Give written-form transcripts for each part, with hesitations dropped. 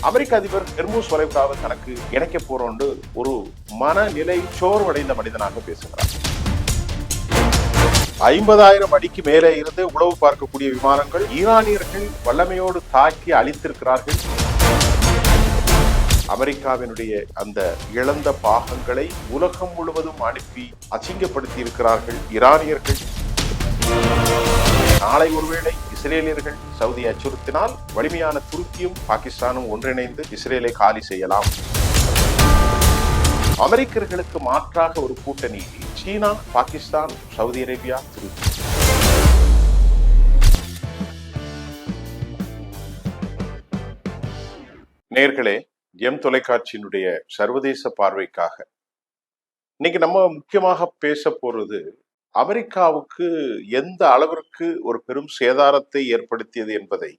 அமெரிக்க அதிபர் ஹெர்மூஸ் வளைகுடாவை தனக்கு இணைக்க போறோண்டு ஒரு மனநிலை சோர்வடைந்த மனிதனாக பேசுகிறார். 50,000 அடிக்கு மேலே இருந்து உளவு பார்க்கக்கூடிய விமானங்கள் ஈரானியர்கள் வல்லமையோடு தாக்கி அழித்திருக்கிறார்கள். அமெரிக்காவினுடைய அந்த இழந்த பாகங்களை உலகம் முழுவதும் அனுப்பி அசிங்கப்படுத்தி இருக்கிறார்கள் ஈரானியர்கள். நாளை ஒருவேளை இஸ்ரேலியர்கள் சவுதி அச்சுறுத்தினால் வலிமையான துருக்கியும் பாகிஸ்தானும் ஒன்றிணைந்து இஸ்ரேலை காலி செய்யலாம். அமெரிக்கர்களுக்கு மாற்றாக ஒரு கூட்டணி சீனா, பாகிஸ்தான், சவுதி அரேபியா, துருக்கி. நேர்களே, எம் தொலைக்காட்சியினுடைய சர்வதேச பார்வைக்காக இன்னைக்கு நம்ம முக்கியமாக பேச போறது அமெரிக்காவுக்கு எந்த அளவிற்கு ஒரு பெரும் சேதாரத்தை ஏற்படுத்தியது என்பதை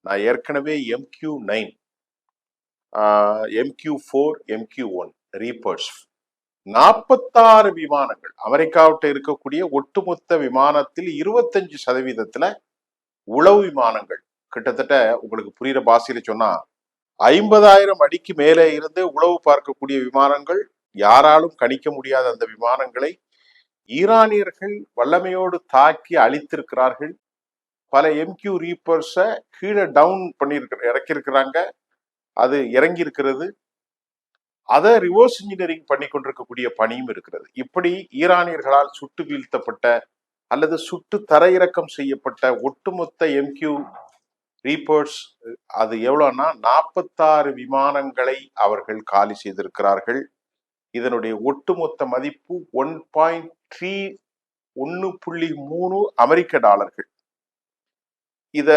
நான் ஏற்கனவே MQ-9, MQ-4, MQ-1 ரீப்பர்ஸ் 46 விமானங்கள் அமெரிக்காவிட்ட இருக்கக்கூடிய ஒட்டுமொத்த விமானத்தில் 25% உளவு விமானங்கள், கிட்டத்தட்ட உங்களுக்கு புரியுற பாஷையில சொன்னா 50,000 அடிக்கு மேலே இருந்து உளவு பார்க்கக்கூடிய விமானங்கள், யாராலும் கணிக்க முடியாத அந்த விமானங்களை ஈரானியர்கள் வல்லமையோடு தாக்கி அழித்திருக்கிறார்கள். பல MQ ரீப்பர்ஸை கீழே டவுன் இறக்கியிருக்கிறாங்க. அது இறங்கி இருக்கிறது. அதை ரிவர்ஸ் இன்ஜினியரிங் பண்ணி கொண்டிருக்கக்கூடிய பணியும் இருக்கிறது. இப்படி ஈரானியர்களால் சுட்டு வீழ்த்தப்பட்ட அல்லது சுட்டு தரையிறக்கம் செய்யப்பட்ட ஒட்டுமொத்த MQ ரீப்பர்ஸ் அது எவ்வளோன்னா 46 விமானங்களை அவர்கள் காலி செய்திருக்கிறார்கள். இதனுடைய ஒட்டுமொத்த மதிப்பு 1.3 அமெரிக்க டாலர்கள். இத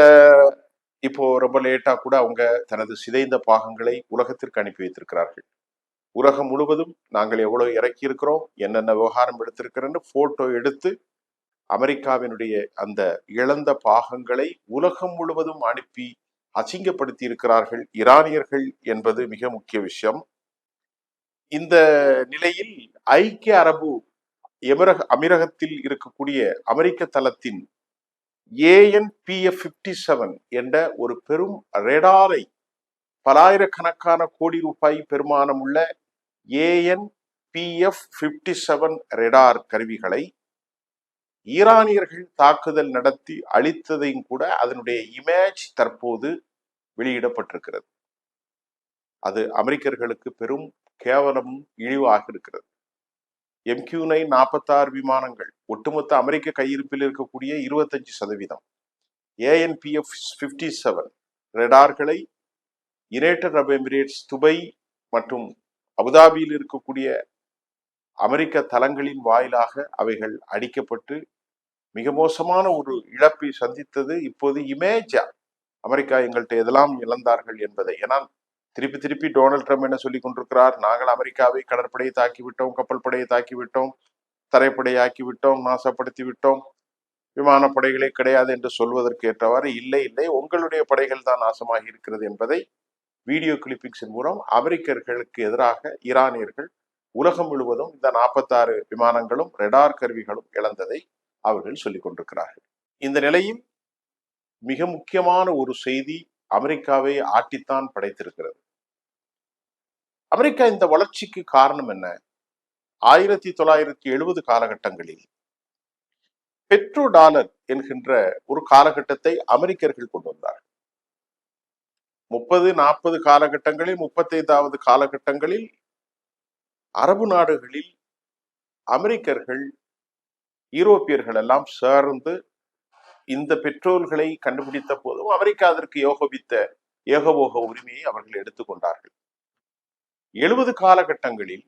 இப்போ ரொம்ப லேட்டா கூட அவங்க தனது சிதைந்த பாகங்களை உலகத்திற்கு அனுப்பி வைத்திருக்கிறார்கள். உலகம் முழுவதும் நாங்கள் எவ்வளவு இறக்கி இருக்கிறோம், என்னென்ன விவகாரம் எடுத்திருக்கிறோன்னு போட்டோ எடுத்து அமெரிக்காவினுடைய அந்த இழந்த பாகங்களை உலகம் முழுவதும் அனுப்பி அசிங்கப்படுத்தி இருக்கிறார்கள் ஈரானியர்கள் என்பது மிக முக்கிய விஷயம். இந்த நிலையில் ஐக்கிய அரபு அமீரகத்தில் இருக்கக்கூடிய அமெரிக்க தளத்தின் AN/PF-57 என்ற ஒரு பெரும் ரேடாரை, பலாயிரக்கணக்கான கோடி ரூபாய் பெருமானம் உள்ள AN/PF-57 ரேடார் கருவிகளை ஈரானியர்கள் தாக்குதல் நடத்தி அழித்ததையும் கூட அதனுடைய இமேஜ் தற்போது வெளியிடப்பட்டிருக்கிறது. அது அமெரிக்கர்களுக்கு பெரும் கேவலமும் இழிவாக இருக்கிறது. MQ-9 46 விமானங்கள் ஒட்டுமொத்த அமெரிக்க கையிருப்பில் இருக்கக்கூடிய 25%. AN/PF-57 ரேடார்களை யுனைடெட் அரபு எமிரேட்ஸ், துபாய் மற்றும் அபுதாபியில் இருக்கக்கூடிய அமெரிக்க தளங்களின் வாயிலாக அவைகள் அடிக்கப்பட்டு மிக மோசமான ஒரு இழப்பை சந்தித்தது. இப்போது இமேஜா அமெரிக்கா எங்கள்கிட்ட எதெல்லாம் இழந்தார்கள் என்பதை, ஏன்னா திருப்பி டொனால்ட் ட்ரம்ப் என்ன சொல்லி கொண்டிருக்கிறார், நாங்கள் அமெரிக்காவை கடற்படையை தாக்கிவிட்டோம், கப்பல் படையை தாக்கிவிட்டோம், தரைப்படையாக்கி விட்டோம், நாசப்படுத்தி விட்டோம், விமானப்படைகளே கிடையாது என்று சொல்வதற்கு ஏற்றவாறு இல்லை, உங்களுடைய படைகள் தான் நாசமாகி இருக்கிறது என்பதை வீடியோ கிளிப்பிங்ஸின் மூலம் அமெரிக்கர்களுக்கு எதிராக ஈரானியர்கள் உலகம் முழுவதும் இந்த 46 விமானங்களும் ரேடார் கருவிகளும் இழந்ததை அவர்கள் சொல்லிக் கொண்டிருக்கிறார்கள். இந்த நிலையில் மிக முக்கியமான ஒரு செய்தி அமெரிக்காவை ஆட்டித்தான் படைத்திருக்கிறது. அமெரிக்கா இந்த வளர்ச்சிக்கு காரணம் என்ன? 1970 காலகட்டங்களில் பெட்ரோ டாலர் என்கின்ற ஒரு காலகட்டத்தை அமெரிக்கர்கள் கொண்டு வந்தார்கள். 30-40 காலகட்டங்களில், 35வது காலகட்டங்களில் அரபு நாடுகளில் அமெரிக்கர்கள், யூரோப்பியர்கள் எல்லாம் சேர்ந்து இந்த பெட்ரோல்களை கண்டுபிடித்த போதும் அமெரிக்கா அதற்கு ஏகபோக உரிமையை அவர்கள் எடுத்துக்கொண்டார்கள். 70 காலகட்டங்களில்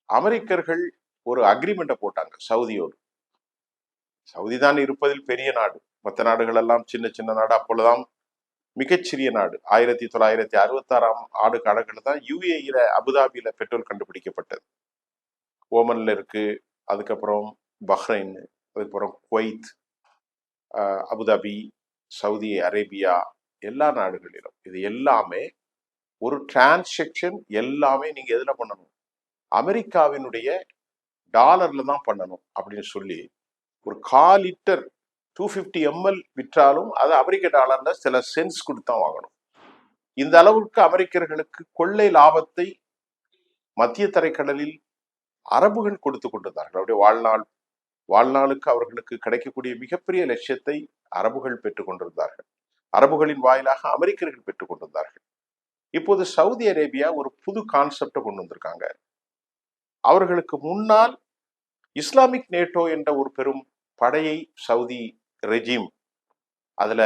அமெரிக்கர்கள் ஒரு அக்ரிமெண்ட்டை போட்டாங்க சவுதியோடு. சவுதி தான் இருப்பதில் பெரிய நாடு, மற்ற நாடுகள் எல்லாம் சின்ன நாடு. அப்பொழுதுதான் மிகச்சிறிய நாடு. 1966ஆம் ஆண்டு காலங்களில் தான் UAE அபுதாபியில பெட்ரோல் கண்டுபிடிக்கப்பட்டது. ஓமன்ல இருக்கு, அதுக்கப்புறம் பஹ்ரைன், அதுக்கப்புறம் குவைத், அபுதாபி, சவுதி அரேபியா, எல்லா நாடுகளிலும் இது எல்லாமே ஒரு டிரான்சாக்ஷன். எல்லாமே நீங்க எதுல பண்ணணும், அமெரிக்காவினுடைய டாலர்ல தான் பண்ணணும் அப்படின்னு சொல்லி ஒரு 1/4 லிட்டர் 250 ml விற்றாலும் அது அமெரிக்க டாலர்ல சில சென்ஸ் கொடுத்து தான் வாங்கணும். இந்த அளவுக்கு அமெரிக்கர்களுக்கு கொள்ளை லாபத்தை மத்திய தரைக்கடலில் அரபுகள் கொடுத்து கொண்டிருந்தார்கள். அவருடைய வாழ்நாளுக்கு அவர்களுக்கு கிடைக்கக்கூடிய மிகப்பெரிய லட்சியத்தை அரபுகள் பெற்றுக் கொண்டிருந்தார்கள். அரபுகளின் வாயிலாக அமெரிக்கர்கள் பெற்றுக் கொண்டிருந்தார்கள். இப்போது சவுதி அரேபியா ஒரு புது கான்செப்டை கொண்டு வந்திருக்காங்க. அவர்களுக்கு முன்னால் இஸ்லாமிக் நேட்டோ என்ற ஒரு பெரும் படையை சவுதி ரெஜிம், அதுல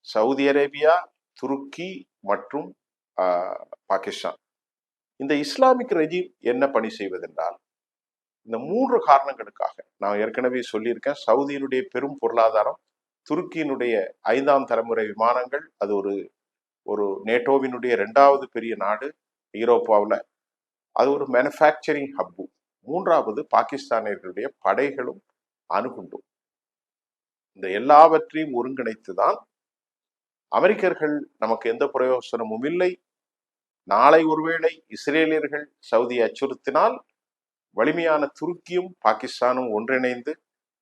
சவுதி அரேபியா, துருக்கி மற்றும் பாகிஸ்தான், இந்த இஸ்லாமிக் ரெஜிம் என்ன பணி செய்வதென்றால் இந்த 3 காரணங்களுக்காக நான் ஏற்கனவே சொல்லியிருக்கேன். சவுதியினுடைய பெரும் பொருளாதாரம், துருக்கியினுடைய 5ஆம் தலைமுறை விமானங்கள், அது ஒரு நேட்டோவினுடைய 2வது பெரிய நாடு ஐரோப்பாவில், அது ஒரு மேனுஃபேக்சரிங் ஹப்பு. 3வது பாகிஸ்தானியர்களுடைய படைகளும் அணுகுண்டும். இந்த எல்லாவற்றையும் ஒருங்கிணைத்துதான் அமெரிக்கர்கள் நமக்கு எந்த பிரயோசனமும் இல்லை, நாளை ஒருவேளை இஸ்ரேலியர்கள் சவுதியை அச்சுறுத்தினால் வலிமையான துருக்கியும் பாகிஸ்தானும் ஒன்றிணைந்து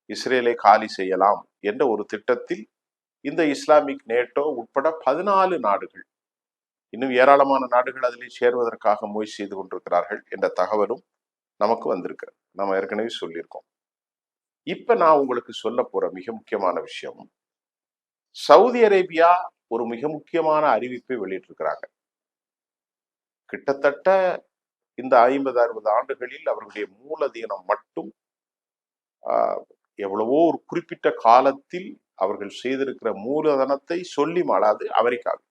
இஸ்ரேலை காலி செய்யலாம் என்ற ஒரு திட்டத்தில் இந்த இஸ்லாமிக் நேட்டோ உட்பட 14 நாடுகள், இன்னும் ஏராளமான நாடுகள் அதில் சேர்வதற்காக முயற்சி செய்து கொண்டிருக்கிறார்கள் என்ற தகவலும் நமக்கு வந்திருக்கிறது. நம்ம ஏற்கனவே சொல்லியிருக்கோம். இப்ப நான் உங்களுக்கு சொல்ல போற மிக முக்கியமான விஷயம், சவுதி அரேபியா ஒரு மிக முக்கியமான அறிவிப்பை வெளியிட்டிருக்கிறாங்க. கிட்டத்தட்ட இந்த 50-60 ஆண்டுகளில் அவர்களுடைய மூலதனம் மட்டும் எவ்வளவோ ஒரு குறிப்பிட்ட காலத்தில் அவர்கள் செய்திருக்கிற மூலதனத்தை சொல்லி மாளாது. அமெரிக்காவில்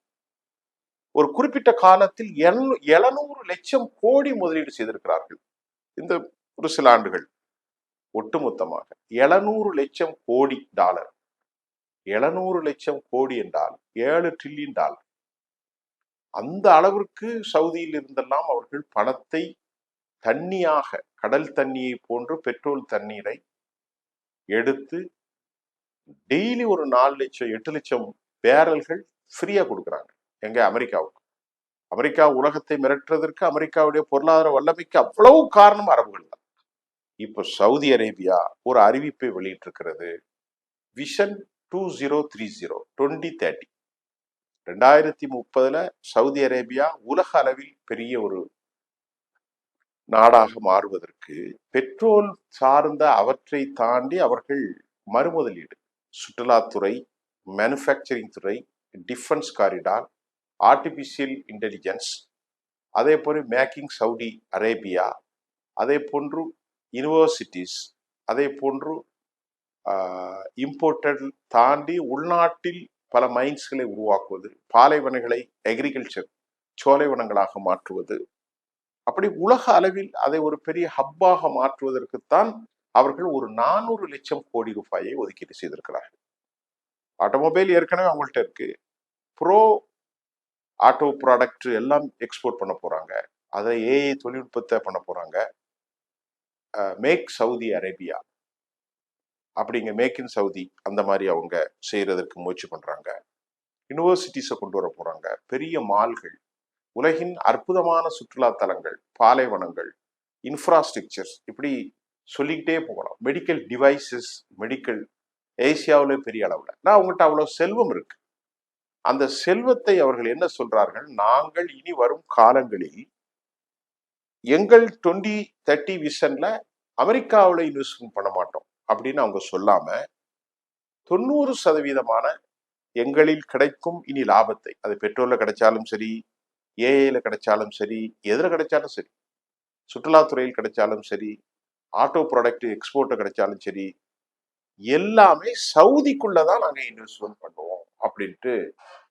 ஒரு குறிப்பிட்ட காலத்தில் 700 லட்சம் கோடி முதலீடு செய்திருக்கிறார்கள். இந்த ஒரு சில ஆண்டுகள் ஒட்டுமொத்தமாக 700 லட்சம் கோடி டாலர். 700 லட்சம் கோடி என்றால் 7 டிரில்லியன் டாலர். அந்த அளவிற்கு சவுதியில் இருந்தெல்லாம் அவர்கள் பணத்தை தண்ணியாக, கடல் தண்ணியை போன்று பெட்ரோல் தண்ணீரை எடுத்து டெய்லி ஒரு 4 லட்சம் 8 லட்சம் பேரல்கள் ஃப்ரீயா கொடுக்குறாங்க. எங்க? அமெரிக்காவுக்கு. அமெரிக்கா உலகத்தை மிரட்டுறதற்கு, அமெரிக்காவுடைய பொருளாதார வல்லமைக்கு அவ்வளவு காரணம் அரபுகள் தான். இப்ப சவுதி அரேபியா ஒரு அறிவிப்பை வெளியிட்டிருக்கிறது. விஷன் 2030 2030 2030 சவுதி அரேபியா உலக அளவில் பெரிய ஒரு நாடாக மாறுவதற்கு பெட்ரோல் சார்ந்த அவற்றை தாண்டி அவர்கள் மறுமுதலீடு, சுற்றுலாத்துறை, மேனுஃபேக்சரிங் துறை, டிஃபென்ஸ் காரிடார், ஆர்டிபிஷியல் இன்டெலிஜென்ஸ், அதே போல மேக்கிங் சவுதி அரேபியா, அதே போன்று யூனிவர்சிட்டிஸ், அதே போன்று இம்போர்ட்டட் தாண்டி உள்நாட்டில் பல மைன்ஸ்களை உருவாக்குவது, பாலைவனங்களை அக்ரிகல்ச்சர் சோலைவனங்களாக மாற்றுவது, அப்படி உலக அளவில் அதை ஒரு பெரிய ஹப்பாக மாற்றுவதற்குத்தான் அவர்கள் ஒரு 400 லட்சம் கோடி ரூபாயை ஒதுக்கீடு செய்திருக்கிறார்கள். ஆட்டோமொபைல் ஏற்கனவே அவங்கள்ட்ட இருக்கு. ப்ரோ ஆட்டோ ப்ராடக்ட் எல்லாம் எக்ஸ்போர்ட் பண்ண போறாங்க. அதை ஏஐ தொழில்நுட்பத்தை பண்ண போறாங்க. மேக் சவுதி அரேபியா அப்படிங்க, மேக் இன் சவுதி அந்த மாதிரி அவங்க செய்யறதற்கு முயற்சி பண்றாங்க. யூனிவர்சிட்டிஸை கொண்டு வர போறாங்க. பெரிய மால்கள், உலகின் அற்புதமான சுற்றுலா தலங்கள், பாலைவனங்கள், இன்ஃப்ராஸ்ட்ரக்சர்ஸ், இப்படி சொல்லிக்கிட்டே போகலாம். மெடிக்கல் டிவைசஸ், மெடிக்கல் ஏசியாவிலே பெரிய அளவில். நான் அவங்கள்ட்ட அவ்வளோ செல்வம் இருக்கு. அந்த செல்வத்தை அவர்கள் என்ன சொல்றார்கள், நாங்கள் இனி வரும் காலங்களில் எங்கள் 2030 விஷன்ல அமெரிக்காவில் இன்வெஸ்ட்மெண்ட் பண்ண மாட்டோம் அப்படின்னு அவங்க சொல்லாம 90% எங்களில் கிடைக்கும் இனி லாபத்தை, அது பெட்ரோல்ல கிடைச்சாலும் சரி, ஏஐல கிடைச்சாலும் சரி, எதுல கிடைச்சாலும் சரி, சுற்றுலாத்துறையில் கிடைச்சாலும் சரி, ஆட்டோ ப்ராடக்ட் எக்ஸ்போர்ட் கிடைச்சாலும் சரி, எல்லாமே சவுதிக்குள்ளதான் நாங்க இன்வெஸ்ட்மெண்ட் பண்ணுவோம் அப்படின்ட்டு,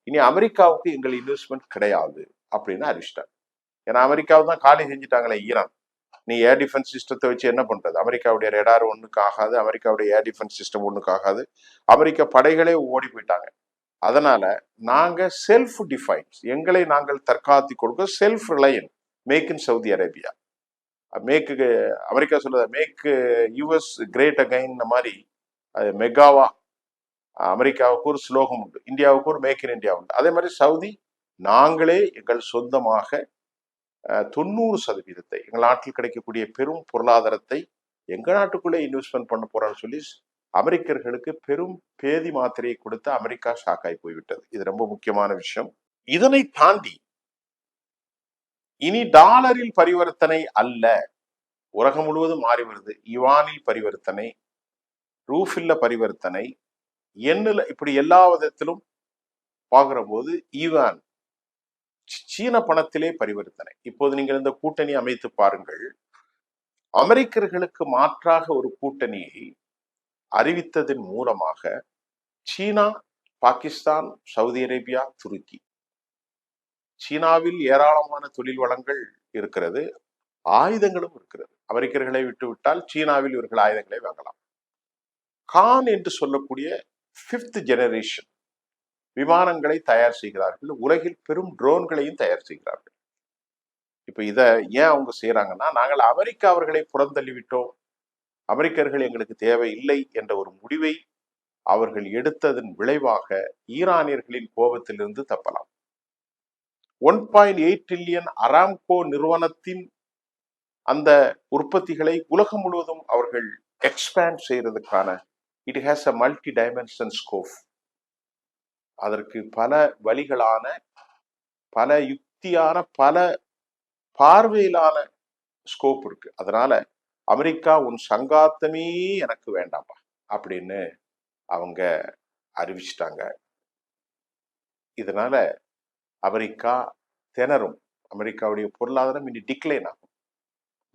இனி அமெரிக்காவுக்கு எங்கள் இன்வெஸ்ட்மெண்ட் கிடையாது அப்படின்னு அறிவிச்சிட்டாங்க. ஏன்னா அமெரிக்காவை தான் காலி செஞ்சுட்டாங்களே ஈரான். நீ ஏர் டிஃபென்ஸ் சிஸ்டத்தை வச்சு என்ன பண்றது? அமெரிக்காவுடைய ரேடார் ஒண்ணுக்கு ஆகாது, அமெரிக்காவுடைய ஏர் டிஃபென்ஸ் சிஸ்டம் ஒண்ணுக்கு ஆகாது. அமெரிக்க படைகளே ஓடி போயிட்டாங்க. அதனால நாங்க செல்ஃப் டிஃபைன்ஸ், எங்களை நாங்கள் தற்காத்து கொடுக்க, self reliant, make in Saudi Arabia. Make America சொல்றது மேக் யூஎஸ் கிரேட் அகைன் மாதிரி, மெகாவா அமெரிக்காவுக்கு ஒரு ஸ்லோகம் உண்டு, இந்தியாவுக்கு ஒரு மேக் இன் இந்தியா உண்டு. அதே மாதிரி சவுதி நாங்களே எங்கள் சொந்தமாக 90% எங்கள் நாட்டில் கிடைக்கக்கூடிய பெரும் பொருளாதாரத்தை எங்க நாட்டுக்குள்ளே இன்வெஸ்ட்மெண்ட் பண்ண போறான்னு சொல்லி அமெரிக்கர்களுக்கு பெரும் பேதி மாத்திரையை கொடுத்து அமெரிக்கா ஷாக்காய் போய்விட்டது. இது ரொம்ப முக்கியமான விஷயம். இதனை தாண்டி இனி டாலரில் பரிவர்த்தனை அல்ல, உலகம் முழுவதும் மாறி வருது. யுவானில் பரிவர்த்தனை, ரூஃபில்ல பரிவர்த்தனை, எண்ணில், இப்படி எல்லா விதத்திலும் பார்க்கிற போது யுவான் சீன பணத்திலே பரிவர்த்தனை. இப்போது நீங்கள் இந்த கூட்டணி அமைத்து பாருங்கள். அமெரிக்கர்களுக்கு மாற்றாக ஒரு கூட்டணியை அறிவித்ததன் மூலமாக சீனா, பாகிஸ்தான், சவுதி அரேபியா, துருக்கி, சீனாவில் ஏராளமான தொழில் வளங்கள் இருக்கிறது, ஆயுதங்களும் இருக்கிறது. அமெரிக்கர்களை விட்டுவிட்டால் சீனாவில் இவர்கள் ஆயுதங்களை வாங்கலாம். கான் என்று சொல்லக்கூடிய 5th ஜெனரேஷன் விமானங்களை தயார் செய்கிறார்கள். உலகில் பெரும் ட்ரோன்களையும் தயார் செய்கிறார்கள். இப்ப இத ஏன் அவங்க செய்யறாங்கன்னா, நாங்கள் அமெரிக்கா அவர்களை புறந்தள்ளிவிட்டோம், அமெரிக்கர்கள் எங்களுக்கு தேவை இல்லை என்ற ஒரு முடிவை அவர்கள் எடுத்ததன் விளைவாக ஈரானியர்களின் கோபத்திலிருந்து தப்பலாம். 1.8 ட்ரில்லியன் அராம்கோ நிறுவனத்தின் அந்த உற்பத்திகளை உலகம் முழுவதும் அவர்கள் எக்ஸ்பேண்ட் செய்யறதுக்கான it has a multi dimension scope. அதற்கு பல வழிகளான, பல யுக்தியான, பல பார்வையிலான ஸ்கோப் இருக்கு. அதனால அமெரிக்கா உன் சங்காத்தமே எனக்கு வேண்டாம்பா அப்படின்னு அவங்க அறிவிச்சிட்டாங்க. இதனால அமெரிக்கா திணறும். அமெரிக்காவுடைய பொருளாதாரம் இனி டிக்ளைன் ஆகும்.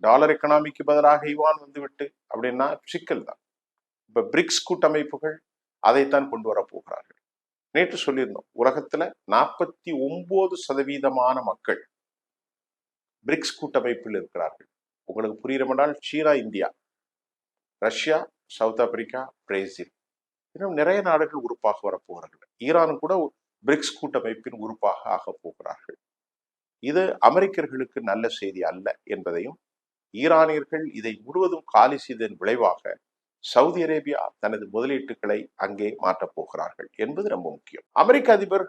டாலர் எக்கனாமிக்கு பதிலாக யுவான் வந்துவிட்டு அப்படின்னா சிக்கல் தான். இப்ப பிரிக்ஸ் கூட்டமைப்புகள் அதைத்தான் கொண்டு வர போகிறார்கள். நேற்று சொல்லியிருந்தோம், உலகத்துல 49% மக்கள் பிரிக்ஸ் கூட்டமைப்பில் இருக்கிறார்கள். உங்களுக்கு புரியுறமென்றால் China, India, Russia, South Africa, Brazil, இன்னும் நிறைய நாடுகள் உறுப்பாக வரப்போகிறார்கள். ஈரான் கூட பிரிக்ஸ் கூட்டமைப்பின் உறுப்பாக ஆக போகிறார்கள். இது அமெரிக்கர்களுக்கு நல்ல செய்தி அல்ல என்பதையும், ஈரானியர்கள் இதை முழுவதும் காலி செய்ததன் விளைவாக சவுதி அரேபியா தனது முதலீட்டுகளை அங்கே மாற்றப் போகிறார்கள் என்பது ரொம்ப முக்கியம். அமெரிக்க அதிபர்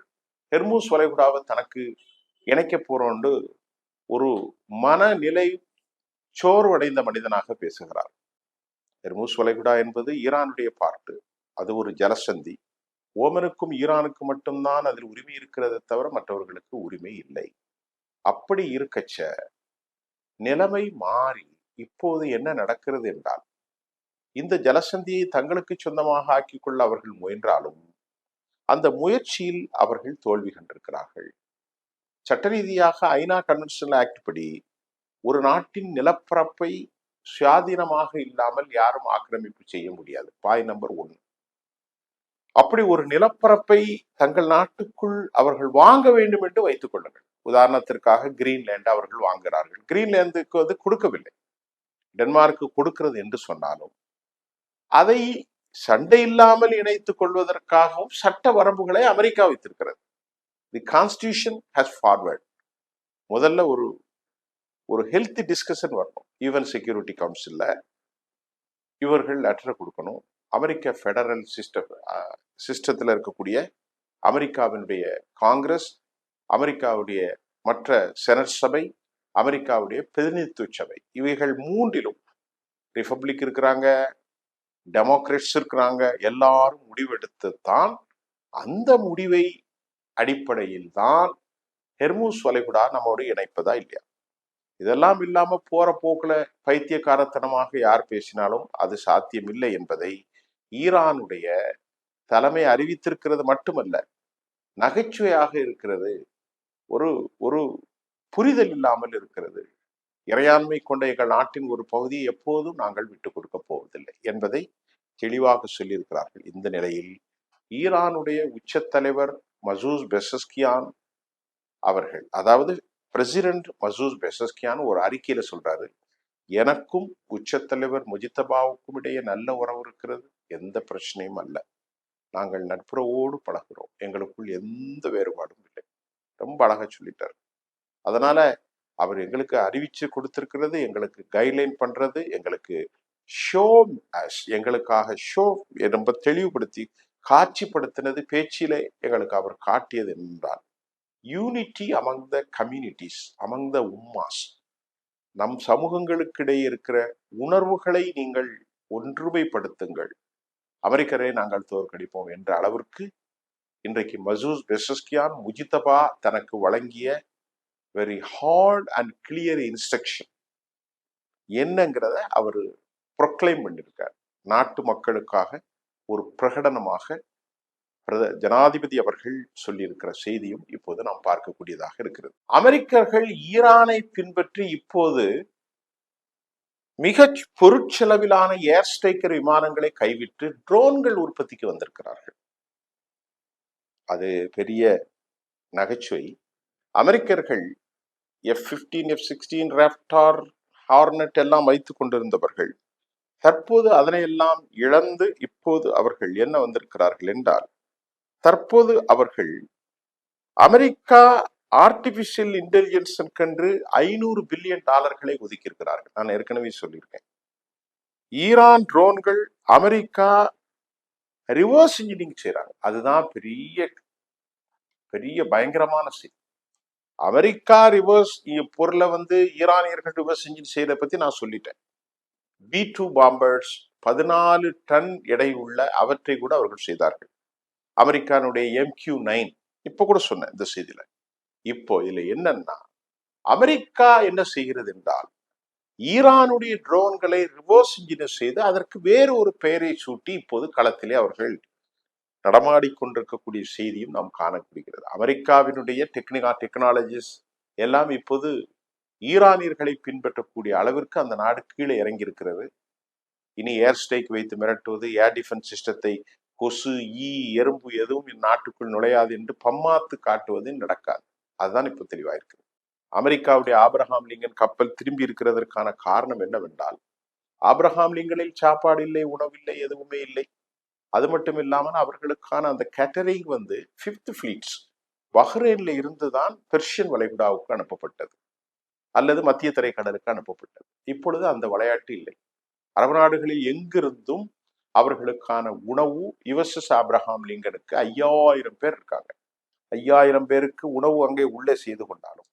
ஹெர்மூஸ் வளைகுடாவை தனக்கு இணைக்க போறோண்டு ஒரு மனநிலை சோர்வடைந்த மனிதனாக பேசுகிறார். ஹெர்மூஸ் வளைகுடா என்பது ஈரானுடைய பார்ட்டு. அது ஒரு ஜலசந்தி. ஓமனுக்கும் ஈரானுக்கும் மட்டும்தான் அதில் உரிமை இருக்கிறது தவிர மற்றவர்களுக்கு உரிமை இல்லை. அப்படி இருக்கச்ச நிலைமை மாறி இப்போது என்ன நடக்கிறது என்றால், இந்த ஜலசந்தியை தங்களுக்கு சொந்தமாக ஆக்கிக் கொள்ள அவர்கள் முயன்றாலும் அந்த முயற்சியில் அவர்கள் தோல்வி கண்டிருக்கிறார்கள். சட்ட ரீதியாக ஐநா கன்வென்ஷனல் ஆக்ட் படி ஒரு நாட்டின் நிலப்பரப்பை சுயாதீனமாக இல்லாமல் யாரும் ஆக்கிரமிப்பு செய்ய முடியாது. Point number 1. அப்படி ஒரு நிலப்பரப்பை தங்கள் நாட்டுக்குள் அவர்கள் வாங்க வேண்டும் என்று வைத்துக் கொள்ளுங்கள். உதாரணத்திற்காக கிரீன்லேண்ட் அவர்கள் வாங்குகிறார்கள். கிரீன்லேந்துக்கு அது கொடுக்கவில்லை, டென்மார்க்கு கொடுக்கிறது என்று சொன்னாலும் அதை சண்டை இல்லாமல் இணைத்துக் கொள்வதற்காகவும் சட்ட வரம்புகளை அமெரிக்கா வைத்திருக்கிறது. The constitution has forward. முதல்ல ஒரு ஹெல்த்தி டிஸ்கஷன் வரணும். ஈவன் செக்யூரிட்டி கவுன்சில்ல இவர்கள் லெட்டர் கொடுக்கணும். அமெரிக்க ஃபெடரல் சிஸ்டத்தில் இருக்கக்கூடிய அமெரிக்காவினுடைய காங்கிரஸ், அமெரிக்காவுடைய மற்ற செனட் சபை, அமெரிக்காவுடைய பிரதிநிதித்துவ சபை, இவைகள் மூன்றிலும் ரிபப்ளிக் இருக்கிறாங்க, டெமோக்ராட்ஸ் இருக்கிறாங்க. எல்லாரும் முடிவெடுத்து தான் அந்த முடிவை அடிப்படையில் தான் ஹெர்மூஸ் வளைகுடா நம்மோடு இணைப்பதா இல்லையா. இதெல்லாம் இல்லாம போற போக்குல பைத்தியக்காரத்தனமாக யார் பேசினாலும் அது சாத்தியமில்லை என்பதை ஈரானுடைய தலைமை அறிவித்திருக்கிறது மட்டுமல்ல, நகைச்சுவையாக இருக்கிறது, ஒரு ஒரு புரிதல் இல்லாமல் இருக்கிறது. இறையாண்மை கொண்ட எங்கள் நாட்டின் ஒரு பகுதியை எப்போதும் நாங்கள் விட்டுக் கொடுக்க போவதில்லை என்பதை தெளிவாக சொல்லியிருக்கிறார்கள். இந்த நிலையில் ஈரானுடைய உச்ச தலைவர் மசூத் பெசஸ்கியான் அவர்கள், அதாவது பிரசிடென்ட் மசூத் பெசஸ்கியான் ஒரு அறிக்கையில சொல்றாரு, எனக்கும் உச்ச தலைவர் முஜித்தபாவுக்கும் இடையே நல்ல உறவு இருக்கிறது, எந்த பிரச்சனையும் அல்ல, நாங்கள் நட்புறவோடு பழகிறோம், எங்களுக்குள் எந்த வேறுபாடும் இல்லை. ரொம்ப அழகா சொல்லிட்டார். அதனால அவர் எங்களுக்கு அறிவிச்சு கொடுத்திருக்கிறது, எங்களுக்கு கைட்லைன் பண்றது, எங்களுக்கு ஷோ, எங்களுக்காக ஷோ ரொம்ப தெளிவுபடுத்தி காட்சிப்படுத்தினது, பேச்சிலே எங்களுக்கு அவர் காட்டியது என்றால் unity among the communities, among the உம்மாஸ், நம் சமூகங்களுக்கிடையே இருக்கிற உணர்வுகளை நீங்கள் ஒன்றுமைப்படுத்துங்கள், அமெரிக்கரை நாங்கள் தோற்கடிப்போம் என்ற அளவிற்கு இன்றைக்கு மசூத் பெசஸ்கியான் முஜிதபா தனக்கு வழங்கிய very hard and clear instruction என்னங்கிறத அவர் ப்ரொக்ளைம் பண்ணியிருக்கார். நாட்டு மக்களுக்காக ஒரு பிரகடனமாக ஜனாதிபதி அவர்கள் சொல்லியிருக்கிற செய்தியும் இப்போது நாம் பார்க்கக்கூடியதாக இருக்கிறது. அமெரிக்கர்கள் ஈரானை பின்பற்றி இப்போது மிக பொருட்செலவிலான ஏர் ஸ்ட்ரைக்கர் விமானங்களை கைவிட்டு ட்ரோன்கள் உற்பத்திக்கு வந்திருக்கிறார்கள். அது பெரிய நகைச்சுவை. அமெரிக்கர்கள் F-15, F-16, ராப்டார், ஹார்னட் எல்லாம் வைத்துக் கொண்டிருந்தவர்கள் தற்போது அதனையெல்லாம் இழந்து இப்போது அவர்கள் என்ன வந்திருக்கிறார்கள் என்றால், தற்போது அவர்கள் அமெரிக்கா ஆர்டிபிஷியல் இன்டெலிஜென்ஸ் கண்டு $500 பில்லியன் ஒதுக்கியிருக்கிறார்கள். நான் ஏற்கனவே சொல்லியிருக்கேன். ஈரான் ட்ரோன்கள் அமெரிக்கா ரிவர்ஸ் இன்ஜினியரிங் செய்யறாங்க. அதுதான் பெரிய பெரிய பயங்கரமான செய்தி. அமெரிக்கா ரிவர்ஸ் பொருளை ஈரானியர்கள் ரிவர்ஸ் இன்ஜின் செய்யறதை பத்தி நான் சொல்லிட்டேன். B-2 பாம்பர்ஸ் 14 டன் எடை உள்ள அவற்றை கூட அவர்கள் செய்தார்கள். அமெரிக்கானுடைய MQ-9 இப்ப கூட சொன்னேன் இந்த செய்தியில. இப்போ இதுல என்னன்னா, அமெரிக்கா என்ன செய்கிறது என்றால், ஈரானுடைய ட்ரோன்களை ரிவர்ஸ் இன்ஜினியர் செய்து அதற்கு வேறு ஒரு பெயரை சூட்டி இப்போது களத்திலே அவர்கள் நடமாடிக்கொண்டிருக்கக்கூடிய செய்தியும் நாம் காணப்படுகிறது. அமெரிக்காவினுடைய டெக்னாலஜிஸ் எல்லாம் இப்போது ஈரானியர்களை பின்பற்றக்கூடிய அளவிற்கு அந்த நாடு கீழே இறங்கி இருக்கிறது. இனி ஏர் ஸ்ட்ரைக் வைத்து மிரட்டுவது, ஏர் டிஃபென்ஸ் சிஸ்டத்தை கொசு, எறும்பு எதுவும் நாட்டுக்குள் நுழையாது என்று பம்மாத்து காட்டுவது நடக்காது. அதுதான் இப்ப தெளிவாயிருக்கு. அமெரிக்காவுடைய ஆப்ரஹாம் லிங்கன் கப்பல் திரும்பி இருக்கிறதற்கான காரணம் என்னவென்றால், ஆப்ரஹாம் லிங்கனில் சாப்பாடு இல்லை, உணவில்லை, எதுவுமே இல்லை. அது மட்டும் இல்லாமல் அவர்களுக்கான அந்த கேட்டரிங் 5th ஃபிளீட்ஸ் பஹ்ரைன்ல இருந்துதான் பெர்ஷியன் வளைகுடாவுக்கு அனுப்பப்பட்டது அல்லது மத்திய தரைக்கடலுக்கு அனுப்பப்பட்டது. இப்பொழுது அந்த விளையாட்டு இல்லை. அரபு நாடுகளில் எங்கிருந்தும் அவர்களுக்கான உணவு USS ஆப்ரஹாம் லிங்கனுக்கு 5000 பேர் இருக்காங்க. 5000 பேருக்கு உணவு அங்கே உள்ளே செய்து கொண்டாலும்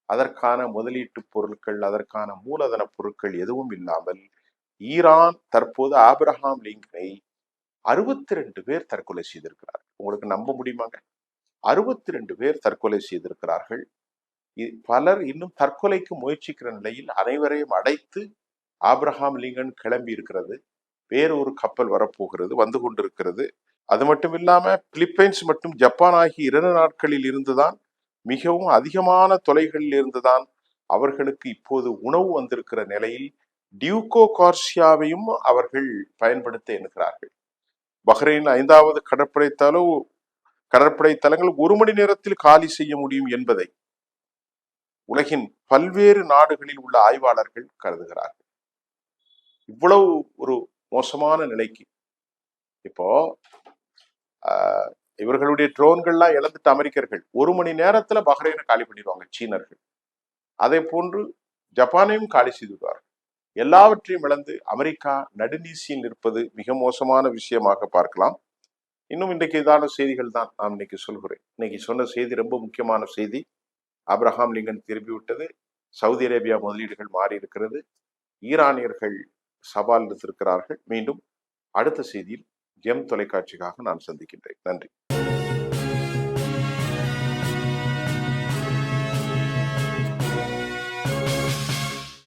அதற்கான முதலீட்டு பொருட்கள், அதற்கான மூலதன பொருட்கள் எதுவும் இல்லாமல் ஈரான் தற்போது ஆப்ரஹாம் லிங்கனை 62 பேர் தற்கொலை செய்திருக்கிறார்கள். உங்களுக்கு நம்ப முடியுமாங்க? 62 பேர் தற்கொலை செய்திருக்கிறார்கள். பலர் இன்னும் தற்கொலைக்கு முயற்சிக்கிற நிலையில் அனைவரையும் அடைத்து ஆப்ரஹாம் லிங்கன் கிளம்பி இருக்கிறது. வேறொரு கப்பல் வரப்போகிறது, வந்து கொண்டிருக்கிறது. அது மட்டும் இல்லாம பிலிப்பைன்ஸ் மற்றும் ஜப்பான் ஆகிய 2 நாட்களில் இருந்துதான், மிகவும் அதிகமான தொலைகளில் இருந்துதான் அவர்களுக்கு இப்போது உணவு வந்திருக்கிற நிலையில் டியூகோ கார்சியாவையும் அவர்கள் பயன்படுத்த எண்ணுகிறார்கள். பஹ்ரைன் 5வது கடற்படை தளங்கள் 1 மணி நேரத்தில் காலி செய்ய முடியும் என்பதை உலகின் பல்வேறு நாடுகளில் உள்ள ஆய்வாளர்கள் கருதுகிறார்கள். இவ்வளவு ஒரு மோசமான நிலைக்கு இப்போ இவர்களுடைய ட்ரோன்கள்லாம் இழந்துட்டு அமெரிக்கர்கள் 1 மணி நேரத்துல பஹ்ரைனை காலி பண்ணிடுவாங்க சீனர்கள். அதே போன்று ஜப்பானையும் காலி செய்துவார்கள். எல்லாவற்றையும் இழந்து அமெரிக்கா நடுநீசியில் நிற்பது மிக மோசமான விஷயமாக பார்க்கலாம். இன்னும் இன்றைக்கு இதான செய்திகள் தான் நான் இன்னைக்கு சொல்கிறேன். இன்னைக்கு சொன்ன செய்தி ரொம்ப முக்கியமான செய்தி. ஆப்ரஹாம் லிங்கன் திரும்பிவிட்டது. சவுதி அரேபியா முதலீடுகள் மாறி இருக்கிறது. ஈரானியர்கள் சவால் எடுத்திருக்கிறார்கள். மீண்டும் அடுத்த செய்தியில் ஜெம் தொலைக்காட்சிக்காக நான் சந்திக்கின்றேன். நன்றி.